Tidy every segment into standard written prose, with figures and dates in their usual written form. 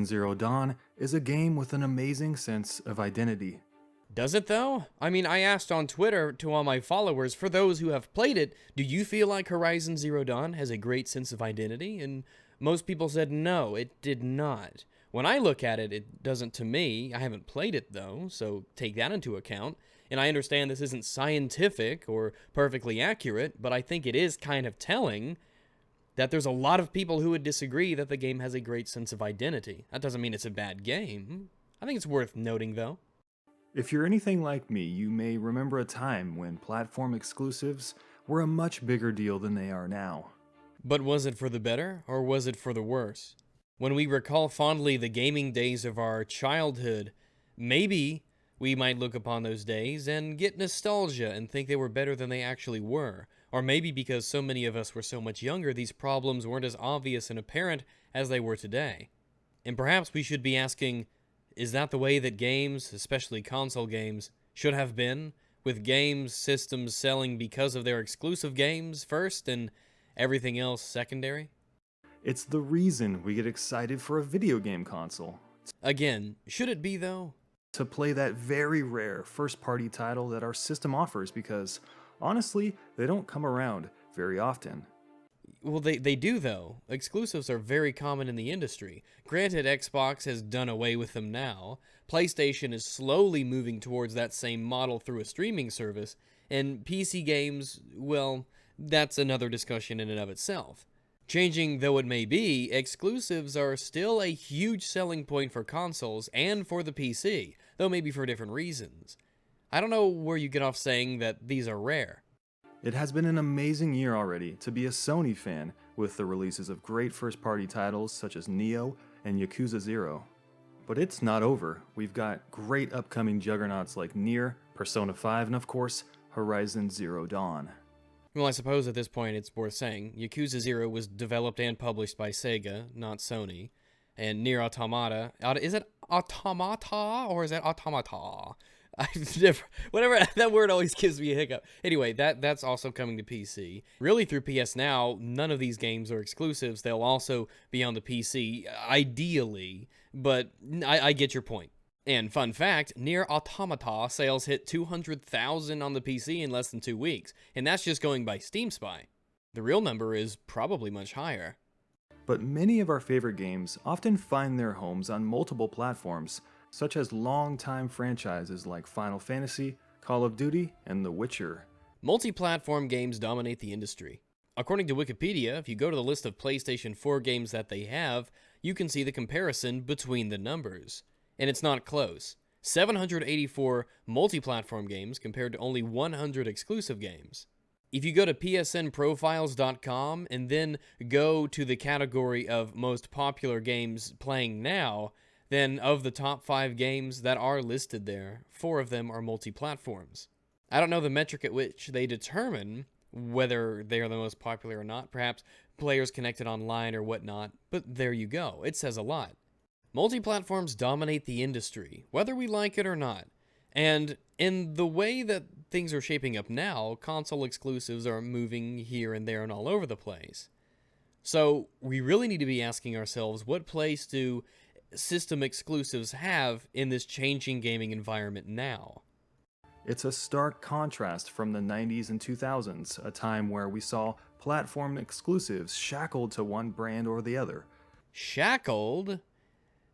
Horizon Zero Dawn is a game with an amazing sense of identity. Does it though? I mean, I asked on Twitter to all my followers, for those who have played it, do you feel like Horizon Zero Dawn has a great sense of identity? And most people said no, it did not. When I look at it, it doesn't to me. I haven't played it though, so take that into account. And I understand this isn't scientific or perfectly accurate, but I think it is kind of telling that there's a lot of people who would disagree that the game has a great sense of identity. That doesn't mean it's a bad game. I think it's worth noting though. If you're anything like me, you may remember a time when platform exclusives were a much bigger deal than they are now. But was it for the better, or was it for the worse? When we recall fondly the gaming days of our childhood, maybe we might look upon those days and get nostalgia and think they were better than they actually were. Or maybe because so many of us were so much younger, these problems weren't as obvious and apparent as they were today. And perhaps we should be asking, is that the way that games, especially console games, should have been? With games systems selling because of their exclusive games first and everything else secondary? It's the reason we get excited for a video game console. Again, should it be though? To play that very rare first-party title that our system offers because, honestly, they don't come around very often. Well, they do, though. Exclusives are very common in the industry. Granted, Xbox has done away with them now. PlayStation is slowly moving towards that same model through a streaming service. And PC games, well, that's another discussion in and of itself. Changing though it may be, exclusives are still a huge selling point for consoles and for the PC, though maybe for different reasons. I don't know where you get off saying that these are rare. It has been an amazing year already to be a Sony fan with the releases of great first-party titles such as Neo and Yakuza 0. But it's not over. We've got great upcoming juggernauts like Nier, Persona 5, and of course, Horizon Zero Dawn. Well, I suppose at this point it's worth saying, Yakuza 0 was developed and published by Sega, not Sony. And Nier Automata, is it Automata or is it Automata? I've never, whatever, that word always gives me a hiccup. Anyway, that's also coming to PC. Really through PS Now, none of these games are exclusives. They'll also be on the PC, ideally, but I get your point. And fun fact, Nier Automata sales hit 200,000 on the PC in less than 2 weeks, and that's just going by Steam Spy. The real number is probably much higher. But many of our favorite games often find their homes on multiple platforms, such as long-time franchises like Final Fantasy, Call of Duty, and The Witcher. Multi-platform games dominate the industry. According to Wikipedia, if you go to the list of PlayStation 4 games that they have, you can see the comparison between the numbers. And it's not close. 784 multi-platform games compared to only 100 exclusive games. If you go to psnprofiles.com and then go to the category of most popular games playing now, then of the top 5 games that are listed there, 4 of them are multi-platforms. I don't know the metric at which they determine whether they are the most popular or not, perhaps players connected online or whatnot, but there you go, it says a lot. Multi-platforms dominate the industry, whether we like it or not. And in the way that things are shaping up now, console exclusives are moving here and there and all over the place. So we really need to be asking ourselves, what place do system exclusives have in this changing gaming environment now? It's a stark contrast from the 90s and 2000s, a time where we saw platform exclusives shackled to one brand or the other. Shackled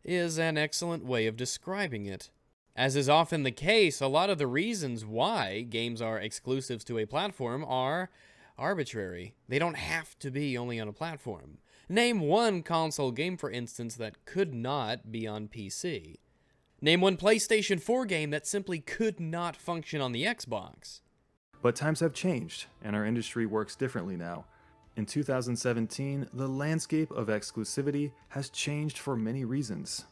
is an excellent way of describing it. As is often the case, a lot of the reasons why games are exclusives to a platform are arbitrary. They don't have to be only on a platform. Name one console game, for instance, that could not be on PC. Name one PlayStation 4 game that simply could not function on the Xbox. But times have changed, and our industry works differently now. In 2017, the landscape of exclusivity has changed for many reasons.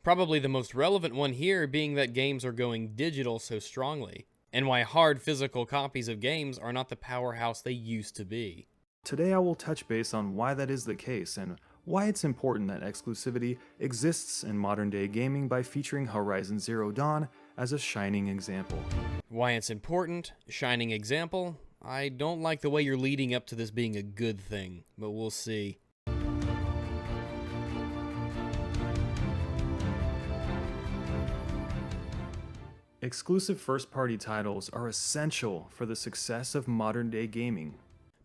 Probably the most relevant one here being that games are going digital so strongly, and why hard physical copies of games are not the powerhouse they used to be. Today I will touch base on why that is the case and why it's important that exclusivity exists in modern-day gaming by featuring Horizon Zero Dawn as a shining example. Why it's important, shining example? I don't like the way you're leading up to this being a good thing, but we'll see. Exclusive first-party titles are essential for the success of modern-day gaming.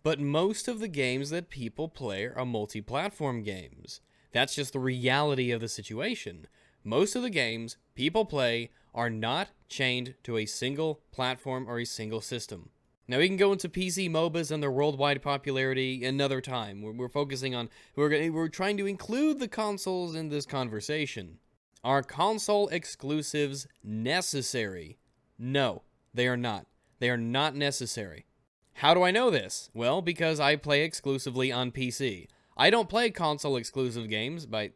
But most of the games that people play are multi-platform games. That's just the reality of the situation. Most of the games people play are not chained to a single platform or a single system. Now we can go into PC MOBAs and their worldwide popularity another time. We're focusing on, we're trying to include the consoles in this conversation. Are console exclusives necessary? No, they are not. They are not necessary. How do I know this? Well, because I play exclusively on PC. I don't play console exclusive games by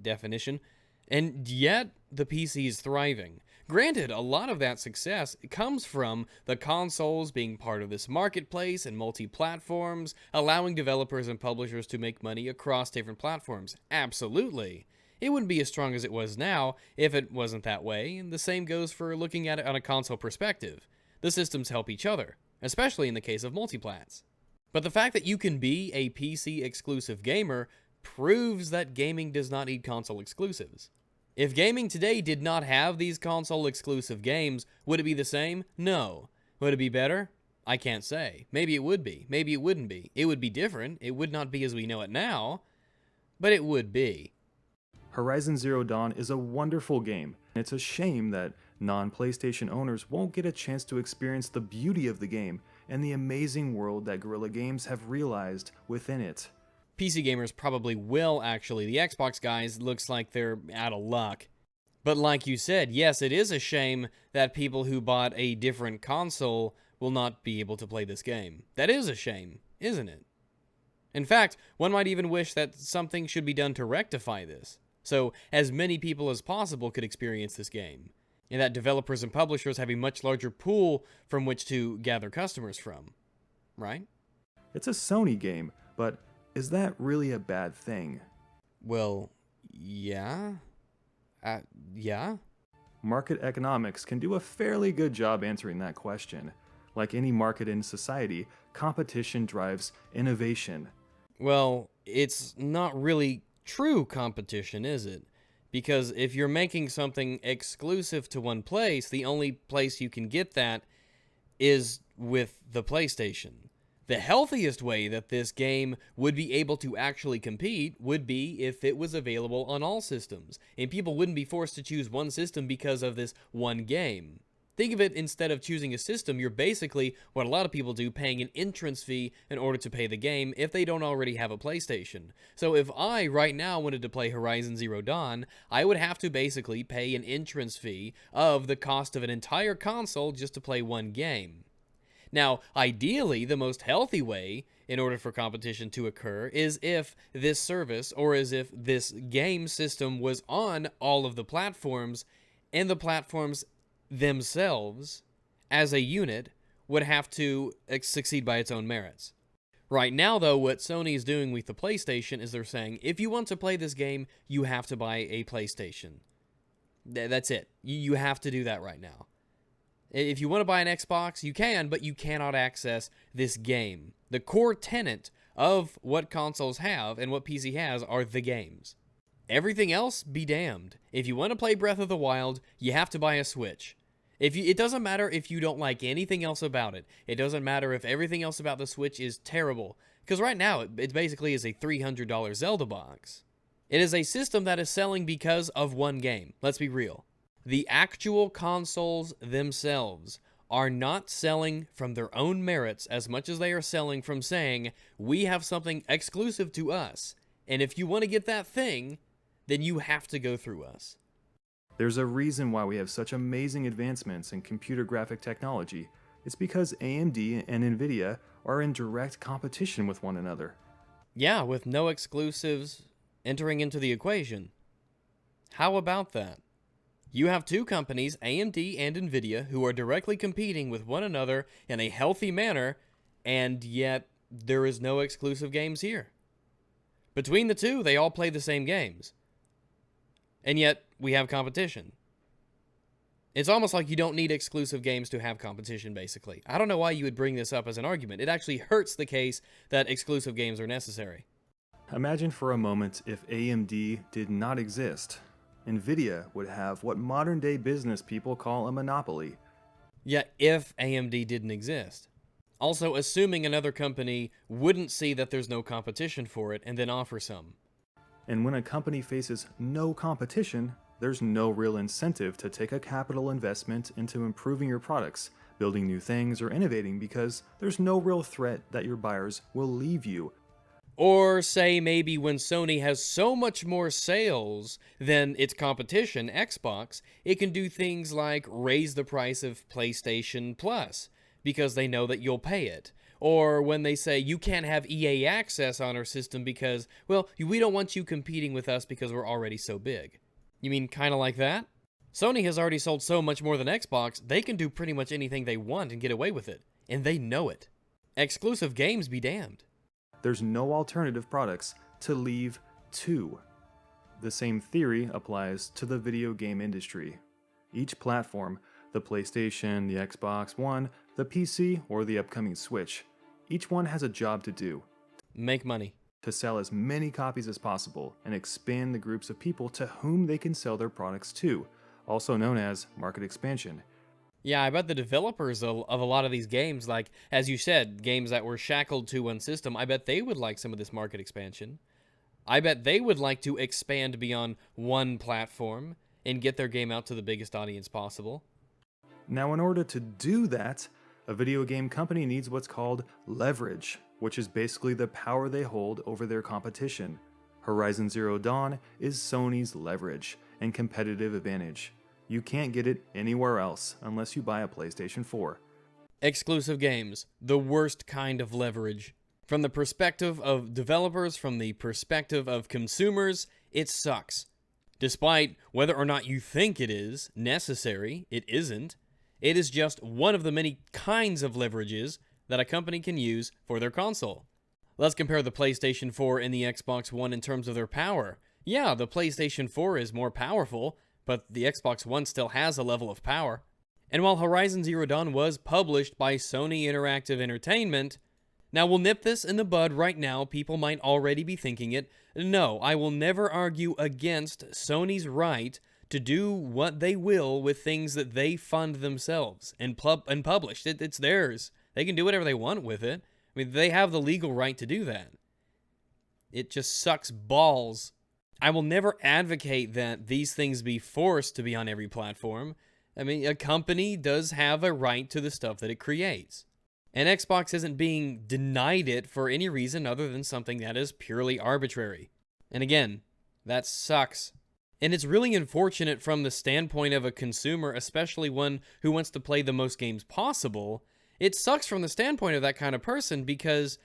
definition, and yet the PC is thriving. Granted, a lot of that success comes from the consoles being part of this marketplace and multi-platforms, allowing developers and publishers to make money across different platforms. Absolutely. It wouldn't be as strong as it was now if it wasn't that way, and the same goes for looking at it on a console perspective. The systems help each other, especially in the case of multiplats. But the fact that you can be a PC exclusive gamer proves that gaming does not need console exclusives. If gaming today did not have these console exclusive games, would it be the same? No. Would it be better? I can't say. Maybe it would be. Maybe it wouldn't be. It would be different. It would not be as we know it now, but it would be. Horizon Zero Dawn is a wonderful game. It's a shame that non-PlayStation owners won't get a chance to experience the beauty of the game and the amazing world that Guerrilla Games have realized within it. PC gamers probably will, actually. The Xbox guys looks like they're out of luck. But like you said, yes, it is a shame that people who bought a different console will not be able to play this game. That is a shame, isn't it? In fact, one might even wish that something should be done to rectify this, so as many people as possible could experience this game, and that developers and publishers have a much larger pool from which to gather customers from, right? It's a Sony game, but is that really a bad thing? Well, yeah. Yeah? Market economics can do a fairly good job answering that question. Like any market in society, competition drives innovation. Well, it's not really true competition, is it? Because if you're making something exclusive to one place, the only place you can get that is with the PlayStation. The healthiest way that this game would be able to actually compete would be if it was available on all systems, and people wouldn't be forced to choose one system because of this one game. Think of it, instead of choosing a system, you're basically, what a lot of people do, paying an entrance fee in order to pay the game if they don't already have a PlayStation. So if I, right now, wanted to play Horizon Zero Dawn, I would have to basically pay an entrance fee of the cost of an entire console just to play one game. Now, ideally, the most healthy way in order for competition to occur is if this service, or as if this game system was on all of the platforms, and the platforms themselves, as a unit, would have to succeed by its own merits. Right now, though, what Sony is doing with the PlayStation is they're saying, if you want to play this game, you have to buy a PlayStation. That's it. You have to do that right now. If you want to buy an Xbox, you can, but you cannot access this game. The core tenet of what consoles have and what PC has are the games. Everything else, be damned. If you want to play Breath of the Wild, you have to buy a Switch. It doesn't matter if you don't like anything else about it. It doesn't matter if everything else about the Switch is terrible. Because right now, it basically is a $300 Zelda box. It is a system that is selling because of one game. Let's be real. The actual consoles themselves are not selling from their own merits as much as they are selling from saying, we have something exclusive to us, and if you want to get that thing, then you have to go through us. There's a reason why we have such amazing advancements in computer graphic technology. It's because AMD and Nvidia are in direct competition with one another. Yeah, with no exclusives entering into the equation. How about that? You have two companies, AMD and Nvidia, who are directly competing with one another in a healthy manner, and yet there is no exclusive games here. Between the two, they all play the same games. And yet, we have competition. It's almost like you don't need exclusive games to have competition, basically. I don't know why you would bring this up as an argument. It actually hurts the case that exclusive games are necessary. Imagine for a moment if AMD did not exist. Nvidia would have what modern-day business people call a monopoly. Yeah, if AMD didn't exist. Also, assuming another company wouldn't see that there's no competition for it and then offer some. And when a company faces no competition, there's no real incentive to take a capital investment into improving your products, building new things, or innovating because there's no real threat that your buyers will leave you. Or say maybe when Sony has so much more sales than its competition, Xbox, it can do things like raise the price of PlayStation Plus because they know that you'll pay it. Or when they say you can't have EA access on our system because, well, we don't want you competing with us because we're already so big. You mean kind of like that? Sony has already sold so much more than Xbox, they can do pretty much anything they want and get away with it. And they know it. Exclusive games be damned. There's no alternative products to leave to. The same theory applies to the video game industry. Each platform, the PlayStation, the Xbox One, the PC, or the upcoming Switch, each one has a job to do. Make money. To sell as many copies as possible and expand the groups of people to whom they can sell their products to, also known as market expansion. Yeah, I bet the developers of a lot of these games, like, as you said, games that were shackled to one system, I bet they would like some of this market expansion. I bet they would like to expand beyond one platform and get their game out to the biggest audience possible. Now, in order to do that, a video game company needs what's called leverage, which is basically the power they hold over their competition. Horizon Zero Dawn is Sony's leverage and competitive advantage. You can't get it anywhere else unless you buy a PlayStation 4. Exclusive games, the worst kind of leverage. From the perspective of developers, from the perspective of consumers, it sucks. Despite whether or not you think it is necessary, it isn't. It is just one of the many kinds of leverages that a company can use for their console. Let's compare the PlayStation 4 and the Xbox One in terms of their power. Yeah, the PlayStation 4 is more powerful, but the Xbox One still has a level of power. And while Horizon Zero Dawn was published by Sony Interactive Entertainment, now we'll nip this in the bud right now, people might already be thinking it. No, I will never argue against Sony's right to do what they will with things that they fund themselves and publish. It's theirs. They can do whatever they want with it. I mean, they have the legal right to do that. It just sucks balls. I will never advocate that these things be forced to be on every platform. I mean, a company does have a right to the stuff that it creates. And Xbox isn't being denied it for any reason other than something that is purely arbitrary. And again, that sucks. And it's really unfortunate from the standpoint of a consumer, especially one who wants to play the most games possible. It sucks from the standpoint of that kind of person because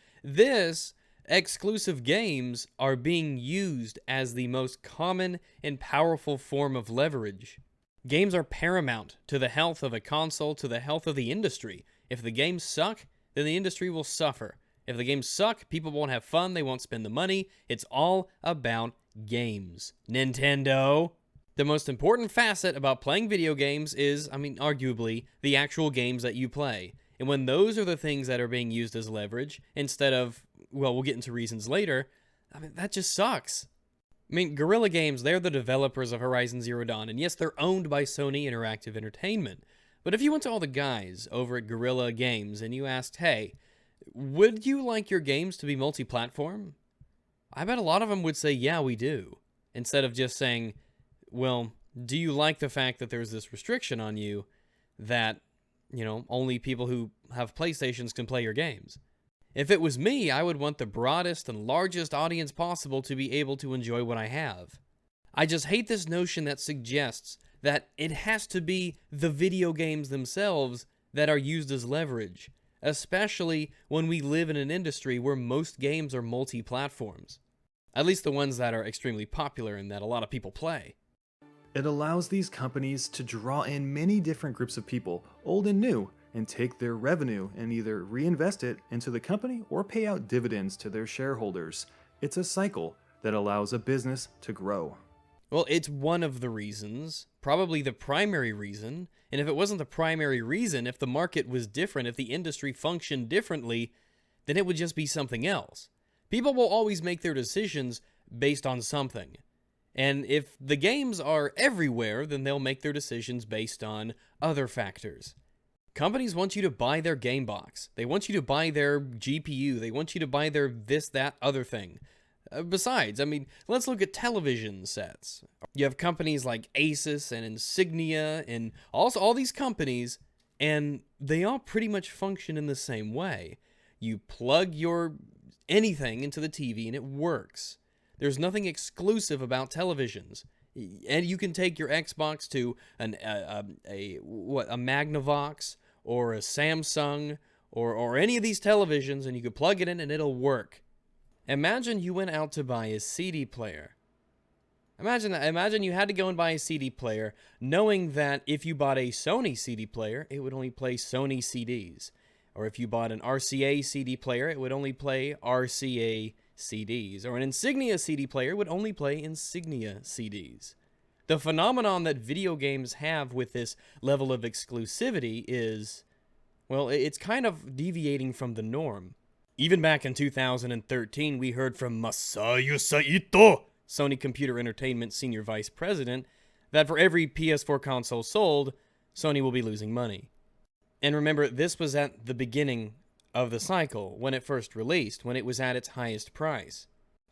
exclusive games are being used as the most common and powerful form of leverage. Games are paramount to the health of a console, to the health of the industry. If the games suck, then the industry will suffer. If the games suck, people won't have fun, they won't spend the money. It's all about games. Nintendo. The most important facet about playing video games is, arguably, the actual games that you play. And when those are the things that are being used as leverage, instead of, well, we'll get into reasons later, that just sucks. Guerrilla Games, they're the developers of Horizon Zero Dawn, and yes, they're owned by Sony Interactive Entertainment. But if you went to all the guys over at Guerrilla Games and you asked, hey, would you like your games to be multi-platform? I bet a lot of them would say, yeah, we do. Instead of just saying, well, do you like the fact that there's this restriction on you that, only people who have PlayStations can play your games? If it was me, I would want the broadest and largest audience possible to be able to enjoy what I have. I just hate this notion that suggests that it has to be the video games themselves that are used as leverage, especially when we live in an industry where most games are multi-platforms. At least the ones that are extremely popular and that a lot of people play. It allows these companies to draw in many different groups of people, old and new, and take their revenue and either reinvest it into the company or pay out dividends to their shareholders. It's a cycle that allows a business to grow. Well, it's one of the reasons, probably the primary reason, and if it wasn't the primary reason, if the market was different, if the industry functioned differently, then it would just be something else. People will always make their decisions based on something. And if the games are everywhere, then they'll make their decisions based on other factors. Companies want you to buy their game box. They want you to buy their GPU. They want you to buy their this, that, other thing. Besides, I mean, let's look at television sets. You have companies like Asus and Insignia and also all these companies, and they all pretty much function in the same way. You plug your anything into the TV and it works. There's nothing exclusive about televisions. And you can take your Xbox to a Magnavox or a Samsung or any of these televisions, and you could plug it in and it'll work. Imagine you went out to buy a CD player. Imagine you had to go and buy a CD player, knowing that if you bought a Sony CD player, it would only play Sony CDs. Or if you bought an RCA CD player, it would only play RCA CDs. Or an Insignia CD player would only play Insignia CDs. The phenomenon that video games have with this level of exclusivity is, well, it's kind of deviating from the norm. Even back in 2013, we heard from Masayusa Ito, Sony Computer Entertainment Senior Vice President, that for every PS4 console sold, Sony will be losing money. And remember, this was at the beginning of the cycle, when it first released, when it was at its highest price.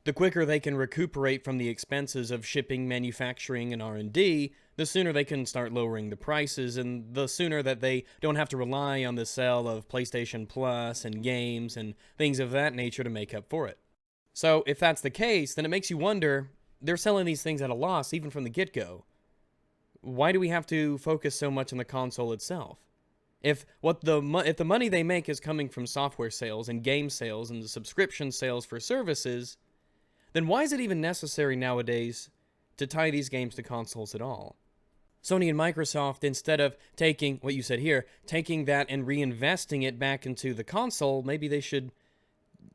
The quicker they can recuperate from the expenses of shipping, manufacturing, and R&D, the sooner they can start lowering the prices, and the sooner that they don't have to rely on the sale of PlayStation Plus and games and things of that nature to make up for it. So, if that's the case, then it makes you wonder, they're selling these things at a loss even from the get-go. Why do we have to focus so much on the console itself? If the money they make is coming from software sales and game sales and the subscription sales for services, then why is it even necessary nowadays to tie these games to consoles at all? Sony and Microsoft, instead of taking what you said here, taking that and reinvesting it back into the console, maybe they should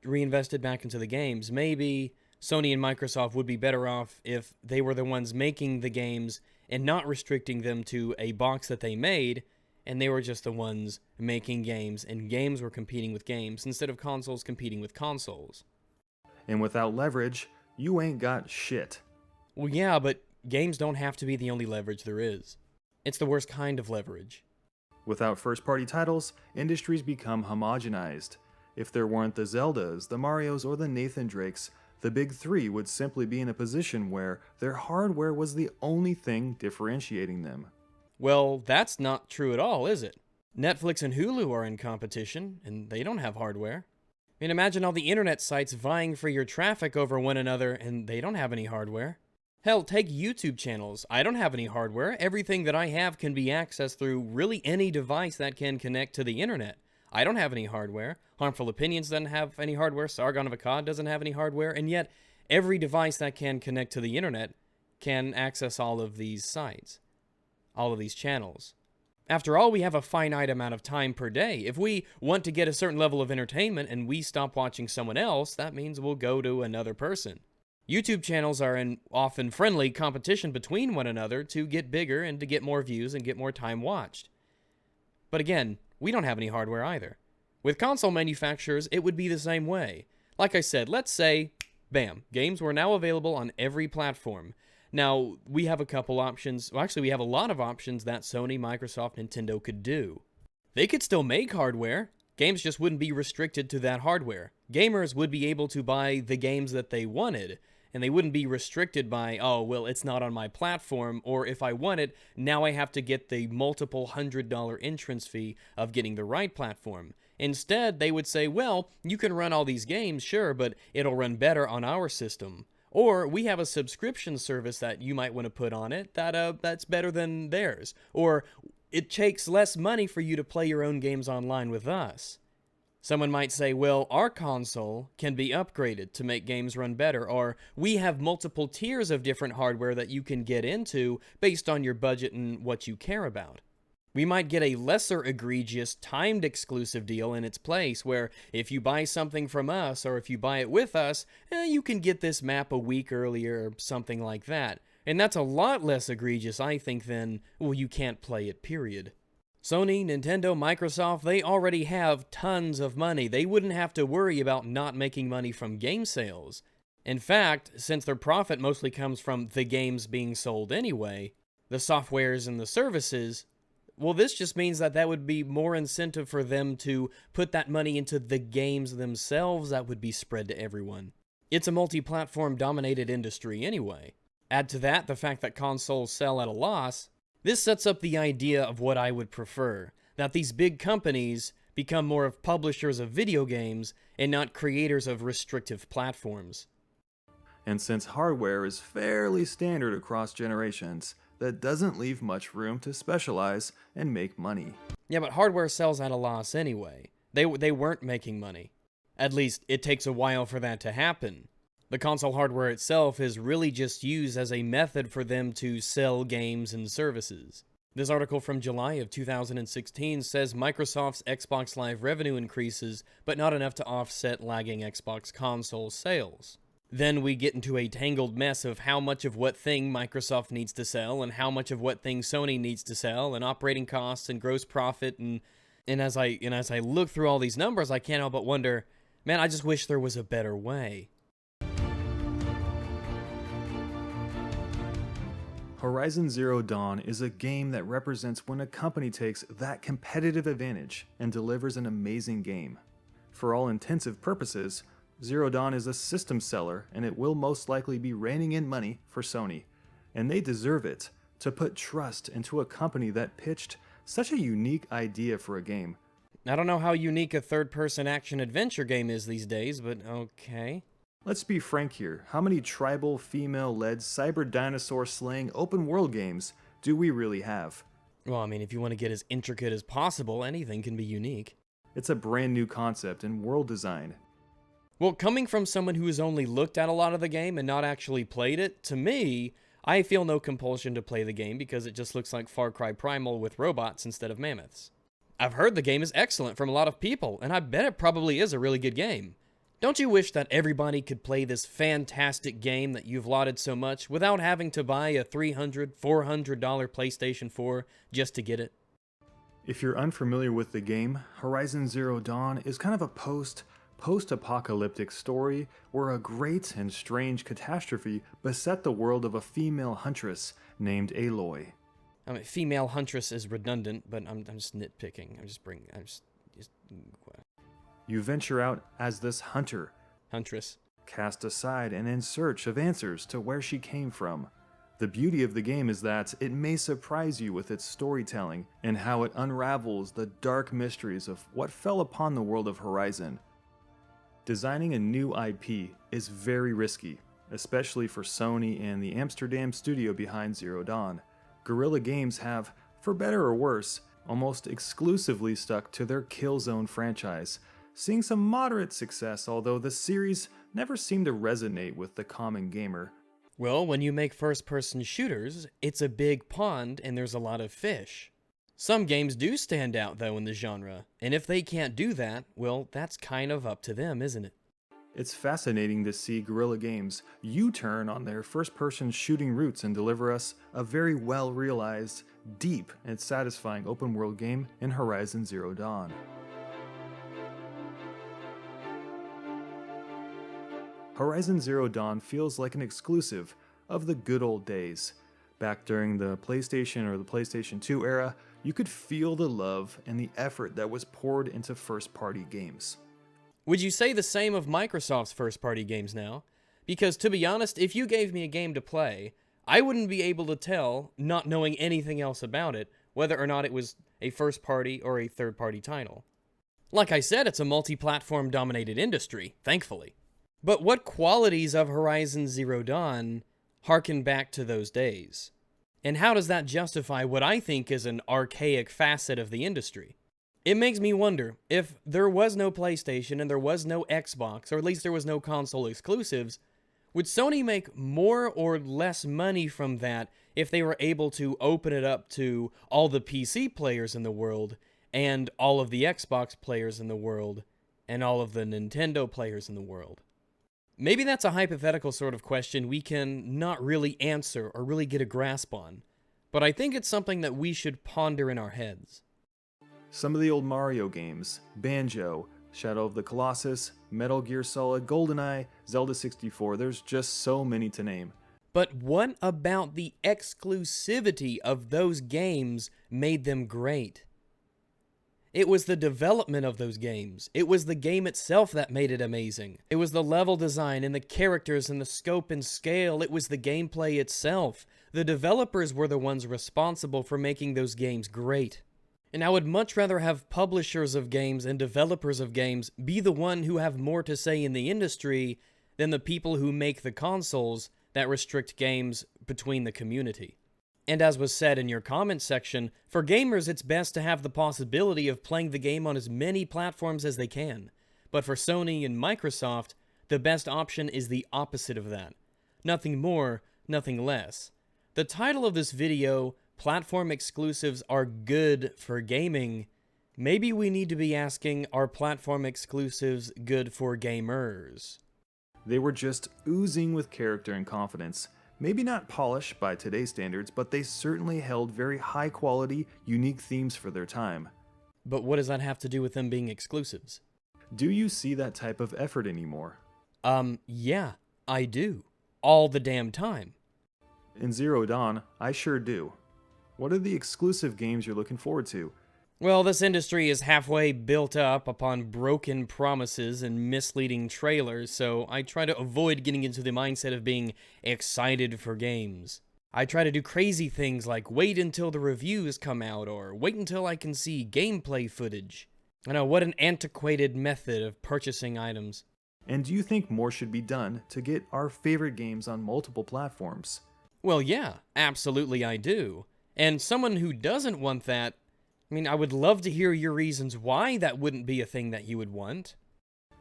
reinvest it back into the games. Maybe Sony and Microsoft would be better off if they were the ones making the games and not restricting them to a box that they made, and they were just the ones making games, and games were competing with games instead of consoles competing with consoles. And without leverage, you ain't got shit. Well, yeah, but games don't have to be the only leverage there is. It's the worst kind of leverage. Without first-party titles, industries become homogenized. If there weren't the Zeldas, the Marios, or the Nathan Drakes, the big three would simply be in a position where their hardware was the only thing differentiating them. Well, that's not true at all, is it? Netflix and Hulu are in competition, and they don't have hardware. I mean, imagine all the internet sites vying for your traffic over one another, and they don't have any hardware. Hell, take YouTube channels. I don't have any hardware. Everything that I have can be accessed through really any device that can connect to the internet. I don't have any hardware. Harmful Opinions doesn't have any hardware. Sargon of Akkad doesn't have any hardware. And yet, every device that can connect to the internet can access all of these sites, all of these channels. After all, we have a finite amount of time per day. If we want to get a certain level of entertainment and we stop watching someone else, that means we'll go to another person. YouTube channels are in often friendly competition between one another to get bigger and to get more views and get more time watched. But again, we don't have any hardware either. With console manufacturers, it would be the same way. Like I said, let's say, bam, games were now available on every platform. Now, we have a couple options. Well, actually, we have a lot of options that Sony, Microsoft, Nintendo could do. They could still make hardware. Games just wouldn't be restricted to that hardware. Gamers would be able to buy the games that they wanted, and they wouldn't be restricted by, oh, well, it's not on my platform, or if I want it, now I have to get the multiple $100 entrance fee of getting the right platform. Instead, they would say, well, you can run all these games, sure, but it'll run better on our system. Or we have a subscription service that you might want to put on it that's better than theirs. Or it takes less money for you to play your own games online with us. Someone might say, well, our console can be upgraded to make games run better, or we have multiple tiers of different hardware that you can get into based on your budget and what you care about. We might get a lesser egregious timed exclusive deal in its place where if you buy something from us or if you buy it with us, you can get this map a week earlier or something like that. And that's a lot less egregious, I think, than, well, you can't play it, period. Sony, Nintendo, Microsoft, they already have tons of money. They wouldn't have to worry about not making money from game sales. In fact, since their profit mostly comes from the games being sold anyway, the softwares and the services, well, this just means that would be more incentive for them to put that money into the games themselves that would be spread to everyone. It's a multi-platform dominated industry anyway. Add to that the fact that consoles sell at a loss. This sets up the idea of what I would prefer, that these big companies become more of publishers of video games and not creators of restrictive platforms. And since hardware is fairly standard across generations, that doesn't leave much room to specialize and make money. Yeah, but hardware sells at a loss anyway. They weren't making money. At least, it takes a while for that to happen. The console hardware itself is really just used as a method for them to sell games and services. This article from July of 2016 says Microsoft's Xbox Live revenue increases, but not enough to offset lagging Xbox console sales. Then we get into a tangled mess of how much of what thing Microsoft needs to sell and how much of what thing Sony needs to sell and operating costs and gross profit and as I look through all these numbers, I can't help but wonder, man, I just wish there was a better way. Horizon Zero Dawn is a game that represents when a company takes that competitive advantage and delivers an amazing game. For all intensive purposes, Zero Dawn is a system seller, and it will most likely be reining in money for Sony. And they deserve it, to put trust into a company that pitched such a unique idea for a game. I don't know how unique a third-person action-adventure game is these days, but okay. Let's be frank here, how many tribal, female-led, cyber dinosaur-slaying open-world games do we really have? Well, I mean, if you want to get as intricate as possible, anything can be unique. It's a brand new concept in world design. Well, coming from someone who has only looked at a lot of the game and not actually played it, to me, I feel no compulsion to play the game because it just looks like Far Cry Primal with robots instead of mammoths. I've heard the game is excellent from a lot of people, and I bet it probably is a really good game. Don't you wish that everybody could play this fantastic game that you've lauded so much without having to buy a $300, $400 PlayStation 4 just to get it? If you're unfamiliar with the game, Horizon Zero Dawn is kind of a post-apocalyptic story where a great and strange catastrophe beset the world of a female huntress named Aloy. I mean, female huntress is redundant, but I'm just nitpicking. You venture out as this Huntress. cast aside and in search of answers to where she came from. The beauty of the game is that it may surprise you with its storytelling and how it unravels the dark mysteries of what fell upon the world of Horizon. Designing a new IP is very risky, especially for Sony and the Amsterdam studio behind Zero Dawn. Guerrilla Games have, for better or worse, almost exclusively stuck to their Killzone franchise, seeing some moderate success, although the series never seemed to resonate with the common gamer. Well, when you make first-person shooters, it's a big pond and there's a lot of fish. Some games do stand out, though, in the genre, and if they can't do that, well, that's kind of up to them, isn't it? It's fascinating to see Guerrilla Games U-turn on their first-person shooting roots and deliver us a very well-realized, deep, and satisfying open-world game in Horizon Zero Dawn. Horizon Zero Dawn feels like an exclusive of the good old days. Back during the PlayStation or the PlayStation 2 era, you could feel the love and the effort that was poured into first-party games. Would you say the same of Microsoft's first-party games now? Because, to be honest, if you gave me a game to play, I wouldn't be able to tell, not knowing anything else about it, whether or not it was a first-party or a third-party title. Like I said, it's a multi-platform dominated industry, thankfully. But what qualities of Horizon Zero Dawn harken back to those days? And how does that justify what I think is an archaic facet of the industry? It makes me wonder, if there was no PlayStation and there was no Xbox, or at least there was no console exclusives, would Sony make more or less money from that if they were able to open it up to all the PC players in the world, and all of the Xbox players in the world, and all of the Nintendo players in the world? Maybe that's a hypothetical sort of question we can not really answer or really get a grasp on, but I think it's something that we should ponder in our heads. Some of the old Mario games, Banjo, Shadow of the Colossus, Metal Gear Solid, GoldenEye, Zelda 64, there's just so many to name. But what about the exclusivity of those games made them great? It was the development of those games. It was the game itself that made it amazing. It was the level design and the characters and the scope and scale. It was the gameplay itself. The developers were the ones responsible for making those games great. And I would much rather have publishers of games and developers of games be the one who have more to say in the industry than the people who make the consoles that restrict games between the community. And as was said in your comment section, for gamers it's best to have the possibility of playing the game on as many platforms as they can. But for Sony and Microsoft, the best option is the opposite of that. Nothing more, nothing less. The title of this video, Platform Exclusives Are Good for Gaming, maybe we need to be asking, are platform exclusives good for gamers? They were just oozing with character and confidence. Maybe not polished by today's standards, but they certainly held very high quality, unique themes for their time. But what does that have to do with them being exclusives? Do you see that type of effort anymore? Yeah, I do. All the damn time. In Zero Dawn, I sure do. What are the exclusive games you're looking forward to? Well, this industry is halfway built up upon broken promises and misleading trailers, so I try to avoid getting into the mindset of being excited for games. I try to do crazy things like wait until the reviews come out, or wait until I can see gameplay footage. I know, what an antiquated method of purchasing items. And do you think more should be done to get our favorite games on multiple platforms? Well, yeah, absolutely I do. And someone who doesn't want that, I would love to hear your reasons why that wouldn't be a thing that you would want.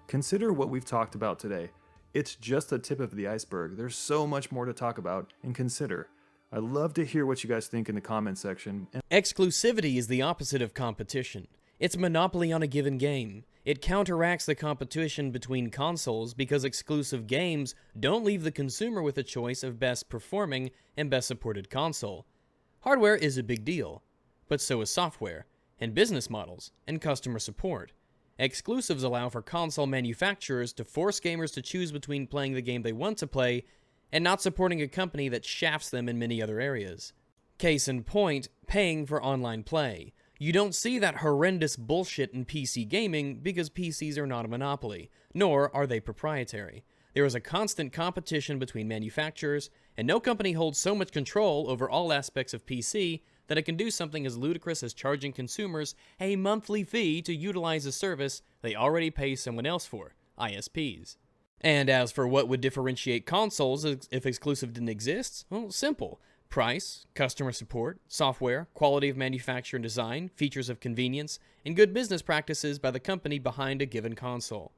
Consider what we've talked about today. It's just the tip of the iceberg. There's so much more to talk about and consider. I'd love to hear what you guys think in the comment section. Exclusivity is the opposite of competition. It's monopoly on a given game. It counteracts the competition between consoles because exclusive games don't leave the consumer with a choice of best performing and best supported console. Hardware is a big deal, but so is software, and business models, and customer support. Exclusives allow for console manufacturers to force gamers to choose between playing the game they want to play and not supporting a company that shafts them in many other areas. Case in point, paying for online play. You don't see that horrendous bullshit in PC gaming because PCs are not a monopoly, nor are they proprietary. There is a constant competition between manufacturers, and no company holds so much control over all aspects of PC that it can do something as ludicrous as charging consumers a monthly fee to utilize a service they already pay someone else for, ISPs. And as for what would differentiate consoles if exclusive didn't exist, well, simple. Price, customer support, software, quality of manufacture and design, features of convenience, and good business practices by the company behind a given console.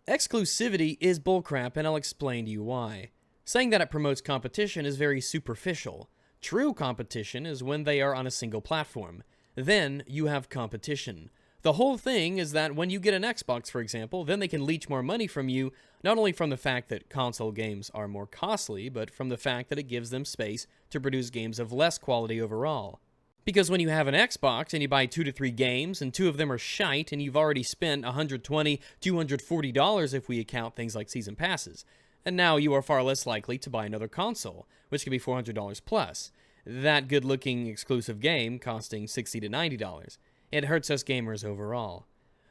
Exclusivity is bullcrap, and I'll explain to you why. Saying that it promotes competition is very superficial. True competition is when they are on a single platform. Then you have competition. The whole thing is that when you get an Xbox, for example, then they can leech more money from you, not only from the fact that console games are more costly, but from the fact that it gives them space to produce games of less quality overall. Because when you have an Xbox and you buy 2 to 3 games and 2 of them are shite and you've already spent $120, $240 if we account things like season passes, and now you are far less likely to buy another console, which can be $400 plus. That good-looking exclusive game costing $60 to $90. It hurts us gamers overall.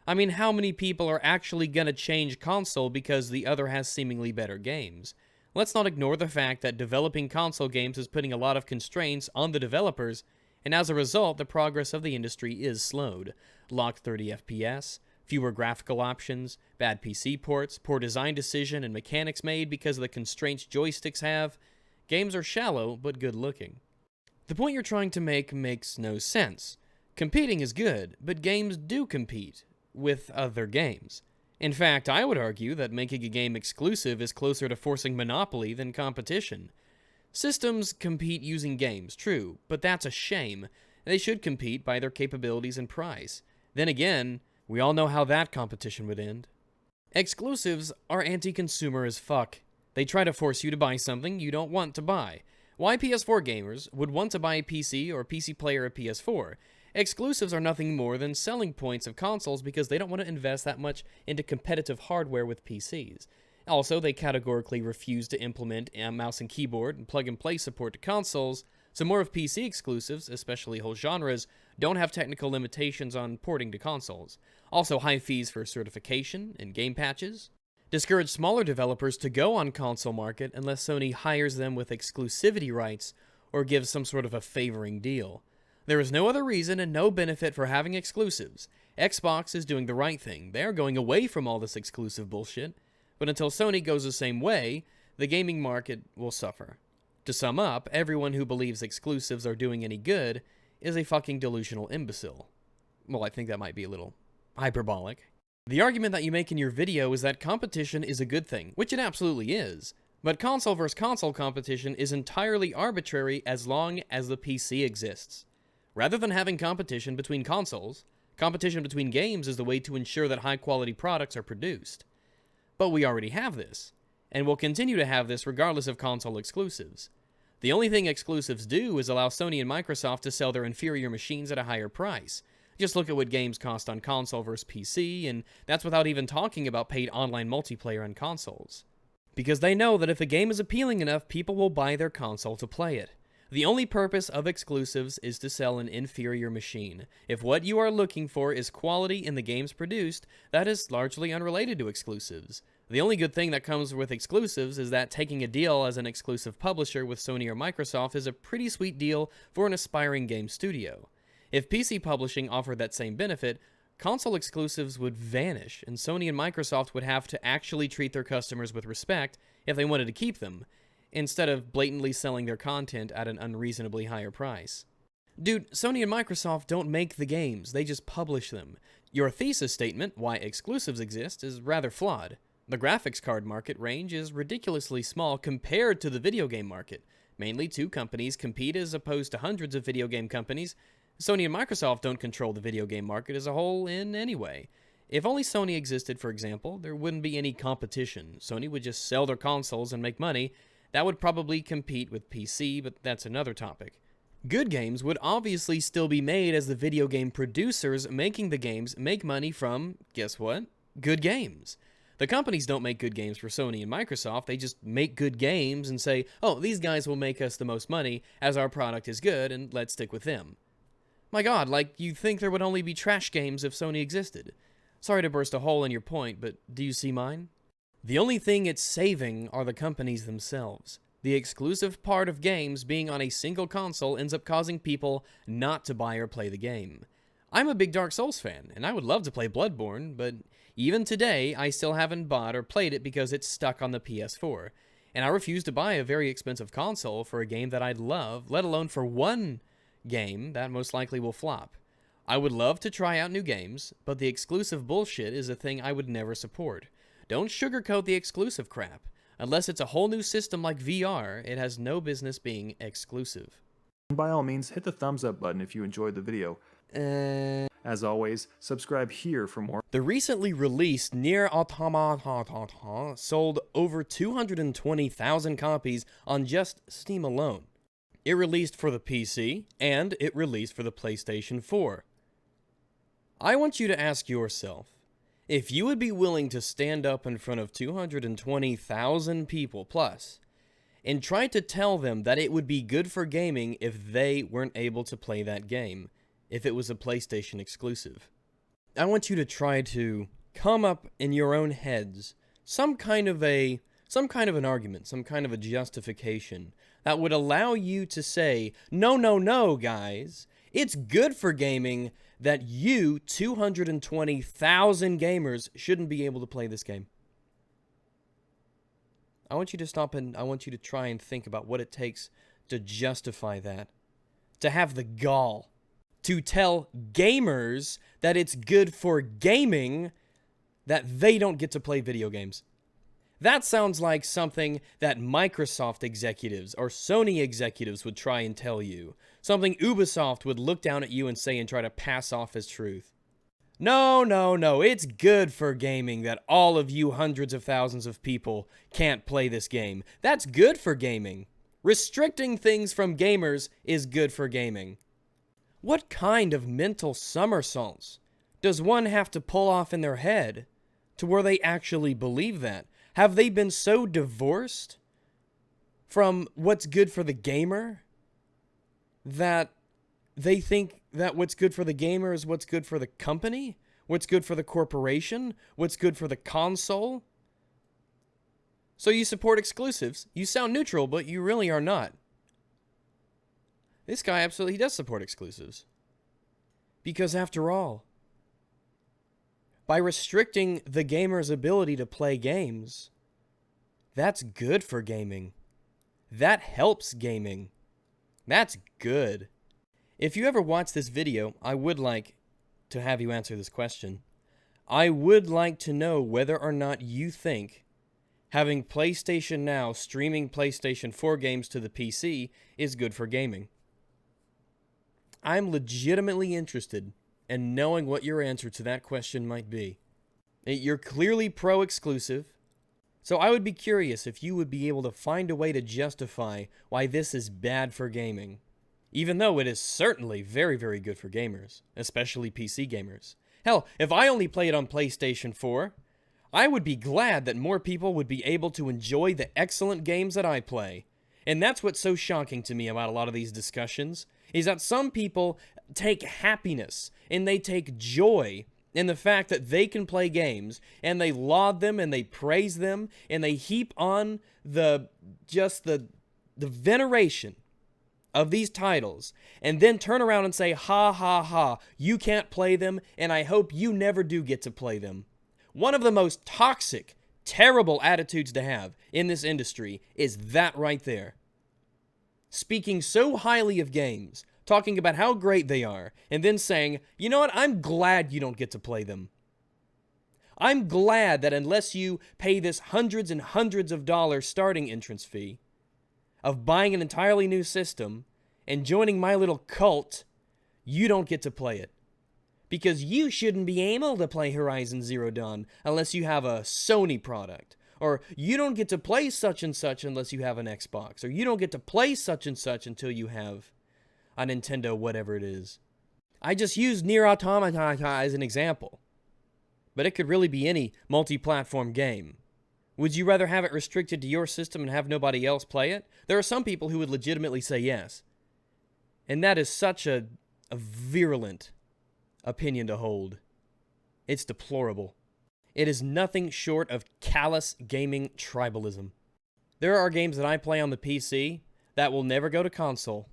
How many people are actually gonna change console because the other has seemingly better games? Let's not ignore the fact that developing console games is putting a lot of constraints on the developers, and as a result, the progress of the industry is slowed. Locked 30 FPS, fewer graphical options, bad PC ports, poor design decision and mechanics made because of the constraints joysticks have. Games are shallow, but good looking. The point you're trying to make makes no sense. Competing is good, but games do compete with other games. In fact, I would argue that making a game exclusive is closer to forcing monopoly than competition. Systems compete using games, true, but that's a shame. They should compete by their capabilities and price. Then again, we all know how that competition would end. Exclusives are anti-consumer as fuck. They try to force you to buy something you don't want to buy. Why PS4 gamers would want to buy a PC or PC player a PS4 Exclusives are nothing more than selling points of consoles because they don't want to invest that much into competitive hardware with PCs. Also, they categorically refuse to implement a mouse and keyboard and plug-and-play support to consoles, so more of PC exclusives, especially whole genres, don't have technical limitations on porting to consoles. Also, high fees for certification and game patches discourage smaller developers to go on console market unless Sony hires them with exclusivity rights or gives some sort of a favoring deal. There is no other reason and no benefit for having exclusives. Xbox is doing the right thing. They are going away from all this exclusive bullshit. But until Sony goes the same way, the gaming market will suffer. To sum up, everyone who believes exclusives are doing any good is a fucking delusional imbecile. Well, I think that might be a little hyperbolic. The argument that you make in your video is that competition is a good thing, which it absolutely is. But console versus console competition is entirely arbitrary as long as the PC exists. Rather than having competition between consoles, competition between games is the way to ensure that high-quality products are produced. But we already have this, and will continue to have this regardless of console exclusives. The only thing exclusives do is allow Sony and Microsoft to sell their inferior machines at a higher price. Just look at what games cost on console versus PC, and that's without even talking about paid online multiplayer on consoles. Because they know that if a game is appealing enough, people will buy their console to play it. The only purpose of exclusives is to sell an inferior machine. If what you are looking for is quality in the games produced, that is largely unrelated to exclusives. The only good thing that comes with exclusives is that taking a deal as an exclusive publisher with Sony or Microsoft is a pretty sweet deal for an aspiring game studio. If PC publishing offered that same benefit, console exclusives would vanish, and Sony and Microsoft would have to actually treat their customers with respect if they wanted to keep them, instead of blatantly selling their content at an unreasonably higher price. Dude, Sony and Microsoft don't make the games, they just publish them. Your thesis statement, why exclusives exist, is rather flawed. The graphics card market range is ridiculously small compared to the video game market. Mainly two companies compete as opposed to hundreds of video game companies. Sony and Microsoft don't control the video game market as a whole in any way. If only Sony existed, for example, there wouldn't be any competition. Sony would just sell their consoles and make money. That would probably compete with PC, but that's another topic. Good games would obviously still be made as the video game producers making the games make money from, guess what? Good games. The companies don't make good games for Sony and Microsoft, they just make good games and say, oh, these guys will make us the most money as our product is good and let's stick with them. My god, like, you'd think there would only be trash games if Sony existed. Sorry to burst a hole in your point, but do you see mine? The only thing it's saving are the companies themselves. The exclusive part of games being on a single console ends up causing people not to buy or play the game. I'm a big Dark Souls fan, and I would love to play Bloodborne, but even today, I still haven't bought or played it because it's stuck on the PS4. And I refuse to buy a very expensive console for a game that I'd love, let alone for one game that most likely will flop. I would love to try out new games, but the exclusive bullshit is a thing I would never support. Don't sugarcoat the exclusive crap. Unless it's a whole new system like VR, it has no business being exclusive. By all means, hit the thumbs up button if you enjoyed the video. As always, subscribe here for more. The recently released Nier Automata sold over 220,000 copies on just Steam alone. It released for the PC, and it released for the PlayStation 4. I want you to ask yourself, if you would be willing to stand up in front of 220,000 people plus, and try to tell them that it would be good for gaming if they weren't able to play that game, if it was a PlayStation exclusive. I want you to try to come up in your own heads some kind of an argument, some kind of a justification that would allow you to say, no, guys, it's good for gaming that you, 220,000 gamers, shouldn't be able to play this game. I want you to stop and I want you to try and think about what it takes to justify that. To have the gall to tell gamers that it's good for gaming that they don't get to play video games. That sounds like something that Microsoft executives or Sony executives would try and tell you. Something Ubisoft would look down at you and say and try to pass off as truth. No, it's good for gaming that all of you hundreds of thousands of people can't play this game. That's good for gaming. Restricting things from gamers is good for gaming. What kind of mental somersaults does one have to pull off in their head to where they actually believe that? Have they been so divorced from what's good for the gamer that they think that what's good for the gamer is what's good for the company? What's good for the corporation? What's good for the console? So you support exclusives. You sound neutral, but you really are not. This guy absolutely does support exclusives. Because after all, by restricting the gamer's ability to play games, that's good for gaming. That helps gaming. That's good. If you ever watch this video, I would like to have you answer this question. I would like to know whether or not you think having PlayStation Now streaming PlayStation 4 games to the PC is good for gaming. I'm legitimately interested in knowing what your answer to that question might be. You're clearly pro-exclusive, so I would be curious if you would be able to find a way to justify why this is bad for gaming, even though it is certainly very, very good for gamers, especially PC gamers. Hell, if I only played on PlayStation 4, I would be glad that more people would be able to enjoy the excellent games that I play. And that's what's so shocking to me about a lot of these discussions, is that some people take happiness and they take joy in the fact that they can play games, and they laud them and they praise them and they heap on the veneration of these titles, and then turn around and say, ha ha ha, you can't play them, and I hope you never do get to play them. One of the most toxic, terrible attitudes to have in this industry is that right there. Speaking so highly of games, talking about how great they are, and then saying, you know what, I'm glad you don't get to play them. I'm glad that unless you pay this hundreds and hundreds of dollars starting entrance fee of buying an entirely new system and joining my little cult, you don't get to play it. Because you shouldn't be able to play Horizon Zero Dawn unless you have a Sony product. Or you don't get to play such and such unless you have an Xbox. Or you don't get to play such and such until you have a Nintendo, whatever it is. I just used Nier Automata as an example. But it could really be any multi-platform game. Would you rather have it restricted to your system and have nobody else play it? There are some people who would legitimately say yes. And that is such a virulent opinion to hold. It's deplorable. It is nothing short of callous gaming tribalism. There are games that I play on the PC that will never go to console.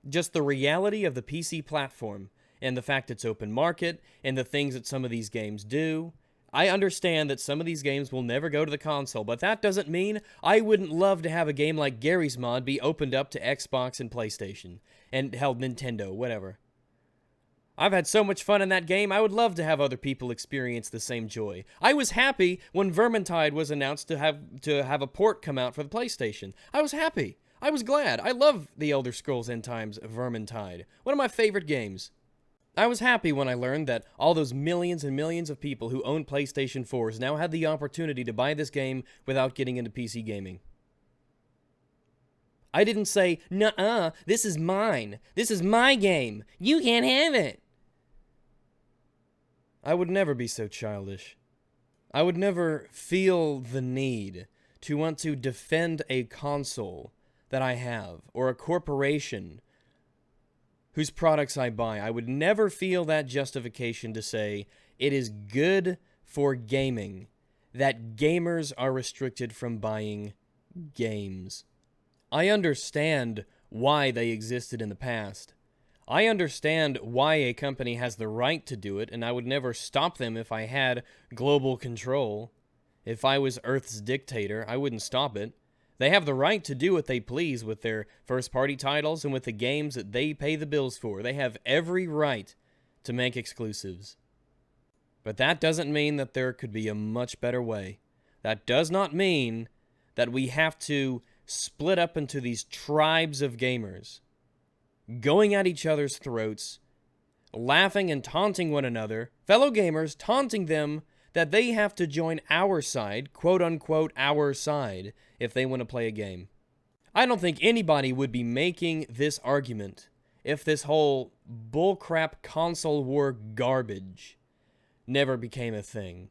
Just the reality of the PC platform and the fact it's open market and the things that some of these games do. I understand that some of these games will never go to the console, but that doesn't mean I wouldn't love to have a game like Garry's Mod be opened up to Xbox and PlayStation, and hell, Nintendo, whatever. I've had so much fun in that game, I would love to have other people experience the same joy. I was happy when Vermintide was announced to have a port come out for the PlayStation. I was happy. I was glad. I love The Elder Scrolls End Times Vermintide. One of my favorite games. I was happy when I learned that all those millions and millions of people who own PlayStation 4s now had the opportunity to buy this game without getting into PC gaming. I didn't say, nuh-uh, this is mine. This is my game. You can't have it. I would never be so childish. I would never feel the need to want to defend a console that I have, or a corporation whose products I buy. I would never feel that justification to say it is good for gaming that gamers are restricted from buying games. I understand why they existed in the past. I understand why a company has the right to do it, and I would never stop them if I had global control. If I was Earth's dictator, I wouldn't stop it. They have the right to do what they please with their first-party titles and with the games that they pay the bills for. They have every right to make exclusives. But that doesn't mean that there could be a much better way. That does not mean that we have to split up into these tribes of gamers, going at each other's throats, laughing and taunting one another, fellow gamers taunting them that they have to join our side, quote-unquote our side, if they want to play a game. I don't think anybody would be making this argument if this whole bullcrap console war garbage never became a thing.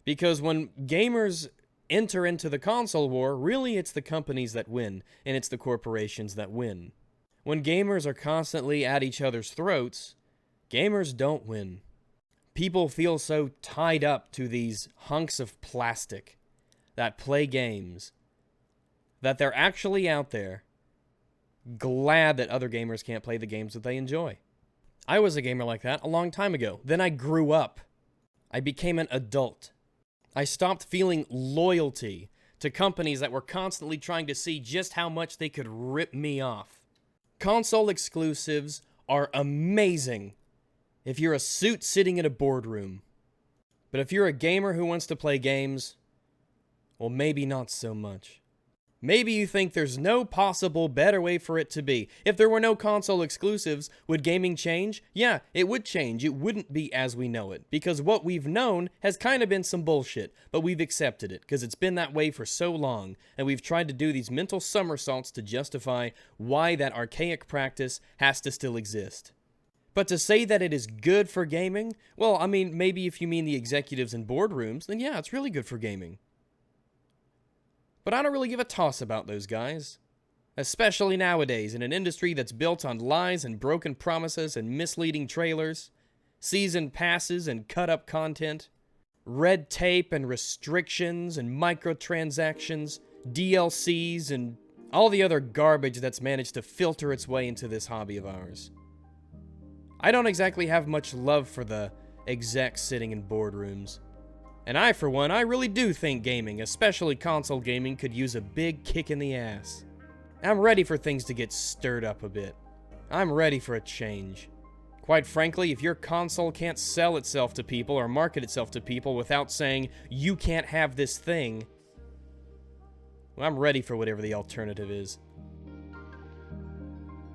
Because when gamers enter into the console war, really it's the companies that win, and it's the corporations that win. When gamers are constantly at each other's throats, gamers don't win. People feel so tied up to these hunks of plastic that play games that they're actually out there glad that other gamers can't play the games that they enjoy. I was a gamer like that a long time ago. Then I grew up. I became an adult. I stopped feeling loyalty to companies that were constantly trying to see just how much they could rip me off. Console exclusives are amazing if you're a suit sitting in a boardroom. But if you're a gamer who wants to play games, well, maybe not so much. Maybe you think there's no possible better way for it to be. If there were no console exclusives, would gaming change? Yeah, it would change. It wouldn't be as we know it. Because what we've known has kind of been some bullshit, but we've accepted it because it's been that way for so long, and we've tried to do these mental somersaults to justify why that archaic practice has to still exist. But to say that it is good for gaming, well, I mean, maybe if you mean the executives in boardrooms, then yeah, it's really good for gaming. But I don't really give a toss about those guys. Especially nowadays, in an industry that's built on lies and broken promises and misleading trailers, season passes and cut-up content, red tape and restrictions and microtransactions, DLCs, and all the other garbage that's managed to filter its way into this hobby of ours. I don't exactly have much love for the execs sitting in boardrooms. And I, for one, I really do think gaming, especially console gaming, could use a big kick in the ass. I'm ready for things to get stirred up a bit. I'm ready for a change. Quite frankly, if your console can't sell itself to people or market itself to people without saying, you can't have this thing, well, I'm ready for whatever the alternative is.